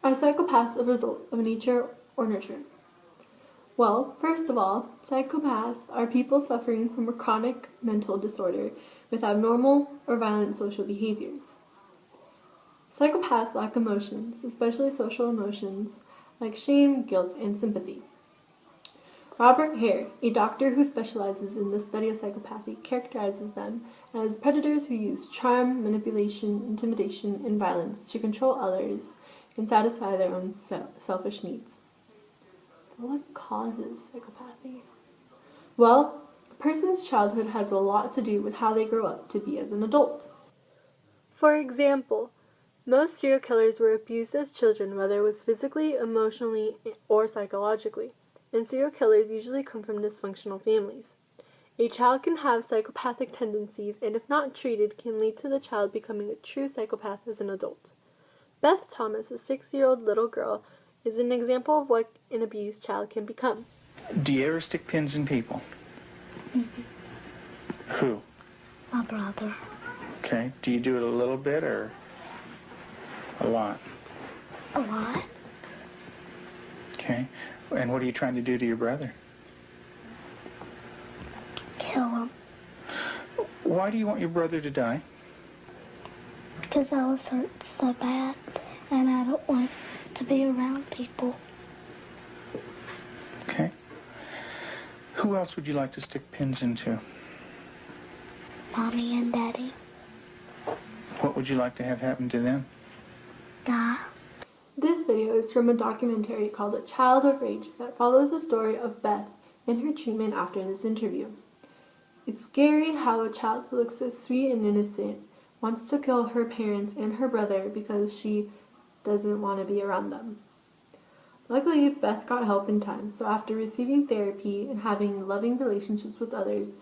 Are psychopaths a result of nature or nurture? Well, first of all, psychopaths are people suffering from a chronic mental disorder with abnormal or violent social behaviors. Psychopaths lack emotions, especially social emotions like shame, guilt, and sympathy. Robert Hare, a doctor who specializes in the study of psychopathy, characterizes them as predators who use charm, manipulation, intimidation, and violence to control others and satisfy their own selfish needs. What causes psychopathy? Well, a person's childhood has a lot to do with how they grow up to be as an adult. For example, most serial killers were abused as children, whether it was physically, emotionally, or psychologically, and serial killers usually come from dysfunctional families. A child can have psychopathic tendencies, and if not treated, can lead to the child becoming a true psychopath as an adult. Beth Thomas, a 6-year-old little girl, is an example of what an abused child can become. Do you ever stick pins in people? Mm-hmm. Who? My brother. Okay. Do you do it a little bit or a lot? A lot. Okay. And what are you trying to do to your brother? Kill him. Why do you want your brother to die? Because I was hurt so bad, and I don't want to be around people. Okay. Who else would you like to stick pins into? Mommy and Daddy. What would you like to have happen to them? Die. This video is from a documentary called A Child of Rage that follows the story of Beth and her treatment after this interview. It's scary how a child who looks so sweet and innocent wants to kill her parents and her brother because she doesn't want to be around them. Luckily, Beth got help in time, so after receiving therapy and having loving relationships with others,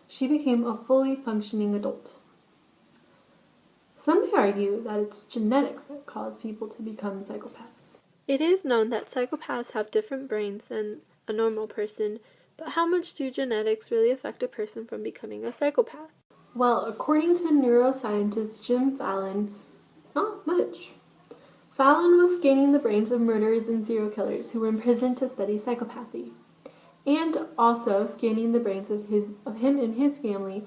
she became a fully functioning adult. Some may argue that it's genetics that cause people to become psychopaths. It is known that psychopaths have different brains than a normal person, but how much do genetics really affect a person from becoming a psychopath? Well, according to neuroscientist Jim Fallon, not much. Fallon was scanning the brains of murderers and serial killers who were in prison to study psychopathy, and also scanning the brains of him and his family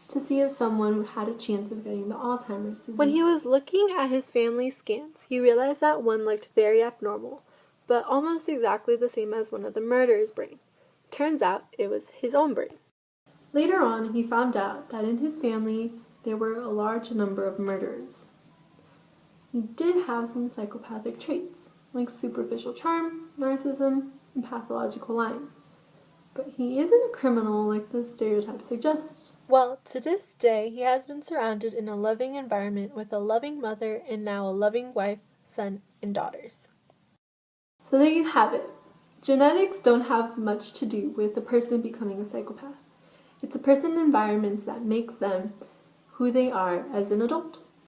to see if someone had a chance of getting the Alzheimer's disease. When he was looking at his family scans, he realized that one looked very abnormal, but almost exactly the same as one of the murderer's brain. Turns out it was his own brain. Later on, he found out that in his family there were a large number of murderers. He did have some psychopathic traits, like superficial charm, narcissism, and pathological lying. But he isn't a criminal like the stereotype suggests. Well, to this day, he has been surrounded in a loving environment with a loving mother and now a loving wife, son, and daughters. So there you have it. Genetics don't have much to do with a person becoming a psychopath. It's a person and environments that makes them who they are as an adult.